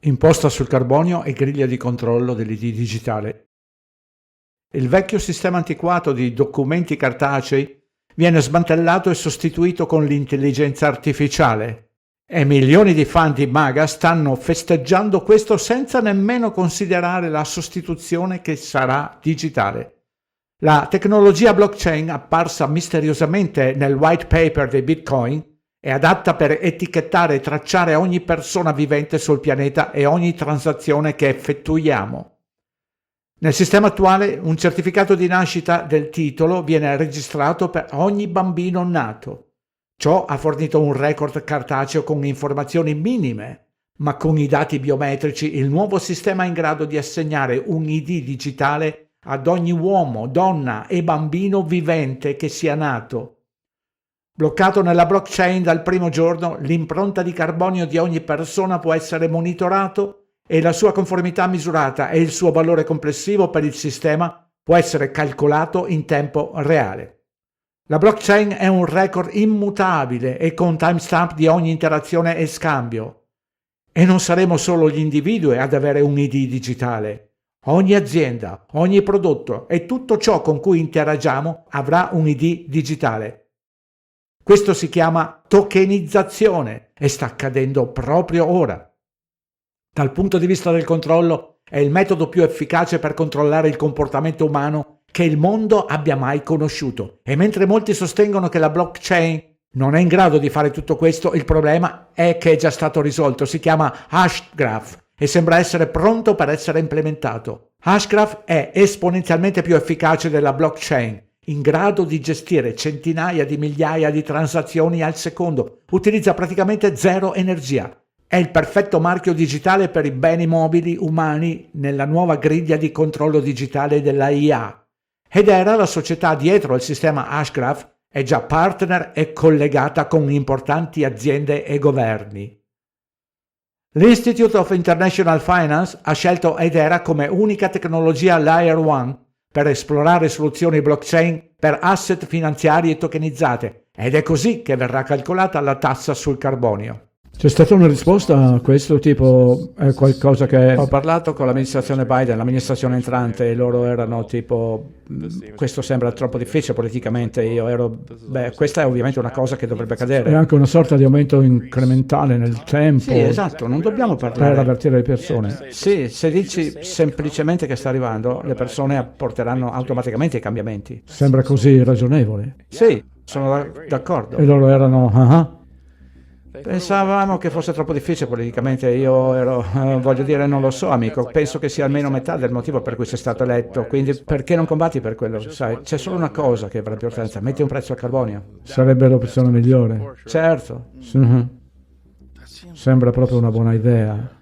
imposta sul carbonio e griglia di controllo dell'ID digitale. Il vecchio sistema antiquato di documenti cartacei viene smantellato e sostituito con l'intelligenza artificiale. E milioni di fan di Maga stanno festeggiando questo senza nemmeno considerare la sostituzione che sarà digitale. La tecnologia blockchain, apparsa misteriosamente nel white paper dei Bitcoin, è adatta per etichettare e tracciare ogni persona vivente sul pianeta e ogni transazione che effettuiamo. Nel sistema attuale, un certificato di nascita del titolo viene registrato per ogni bambino nato. Ciò ha fornito un record cartaceo con informazioni minime, ma con i dati biometrici il nuovo sistema è in grado di assegnare un ID digitale ad ogni uomo, donna e bambino vivente che sia nato. Bloccato nella blockchain dal primo giorno, l'impronta di carbonio di ogni persona può essere monitorato e la sua conformità misurata e il suo valore complessivo per il sistema può essere calcolato in tempo reale. La blockchain è un record immutabile e con timestamp di ogni interazione e scambio. E non saremo solo gli individui ad avere un ID digitale. Ogni azienda, ogni prodotto e tutto ciò con cui interagiamo avrà un ID digitale. Questo si chiama tokenizzazione e sta accadendo proprio ora. Dal punto di vista del controllo, è il metodo più efficace per controllare il comportamento umano che il mondo abbia mai conosciuto. E mentre molti sostengono che la blockchain non è in grado di fare tutto questo, il problema è che è già stato risolto. Si chiama Hashgraph e sembra essere pronto per essere implementato. Hashgraph è esponenzialmente più efficace della blockchain, in grado di gestire centinaia di migliaia di transazioni al secondo. Utilizza praticamente zero energia. È il perfetto marchio digitale per i beni mobili umani nella nuova griglia di controllo digitale della IA. Hedera, la società dietro il sistema Hashgraph, è già partner e collegata con importanti aziende e governi. L'Institute of International Finance ha scelto Hedera come unica tecnologia Layer 1 per esplorare soluzioni blockchain per asset finanziari e tokenizzate, ed è così che verrà calcolata la tassa sul carbonio. C'è stata una risposta a questo, tipo è qualcosa che... Ho parlato con l'amministrazione Biden, l'amministrazione entrante, e loro erano tipo, questo sembra troppo difficile politicamente, questa è ovviamente una cosa che dovrebbe accadere. È anche una sorta di aumento incrementale nel tempo. Sì, esatto, non dobbiamo parlare. Per avvertire le persone. Sì, se dici semplicemente che sta arrivando, le persone apporteranno automaticamente i cambiamenti. Sembra così ragionevole. Sì, sono d'accordo. E loro erano... Pensavamo che fosse troppo difficile politicamente, voglio dire, non lo so amico, penso che sia almeno metà del motivo per cui sei stato eletto, quindi perché non combatti per quello? Sai, c'è solo una cosa che avrà importanza, metti un prezzo al carbonio. Sarebbe l'opzione migliore. Certo. Sembra proprio una buona idea.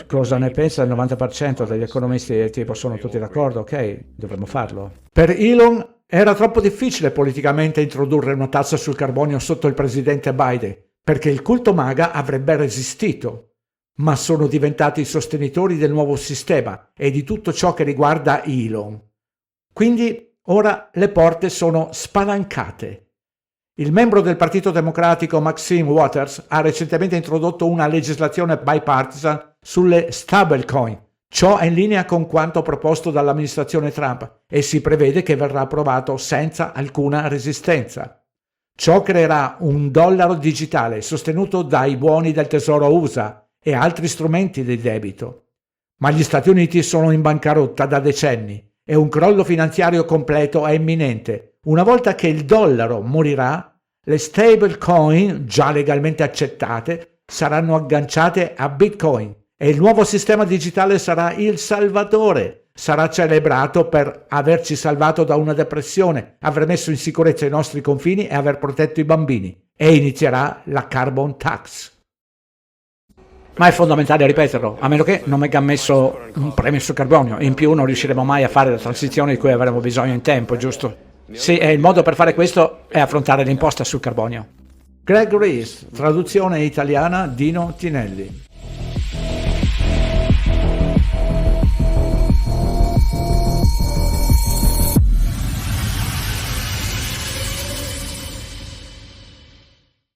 Cosa ne pensa il 90% degli economisti? Tipo, sono tutti d'accordo? Ok, dovremmo farlo. Per Elon era troppo difficile politicamente introdurre una tassa sul carbonio sotto il presidente Biden, perché il culto MAGA avrebbe resistito, ma sono diventati sostenitori del nuovo sistema e di tutto ciò che riguarda Elon. Quindi ora le porte sono spalancate. Il membro del Partito Democratico Maxine Waters ha recentemente introdotto una legislazione bipartisan sulle stablecoin. Ciò è in linea con quanto proposto dall'amministrazione Trump e si prevede che verrà approvato senza alcuna resistenza. Ciò creerà un dollaro digitale sostenuto dai buoni del tesoro USA e altri strumenti di debito. Ma gli Stati Uniti sono in bancarotta da decenni e un crollo finanziario completo è imminente. Una volta che il dollaro morirà, le stablecoin, già legalmente accettate, saranno agganciate a Bitcoin e il nuovo sistema digitale sarà il salvatore. Sarà celebrato per averci salvato da una depressione, aver messo in sicurezza i nostri confini e aver protetto i bambini. E inizierà la carbon tax. Ma è fondamentale ripeterlo, a meno che non venga messo un premio sul carbonio. In più non riusciremo mai a fare la transizione di cui avremo bisogno in tempo, giusto? Sì, e il modo per fare questo è affrontare l'imposta sul carbonio. Greg Reese, traduzione italiana Dino Tinelli.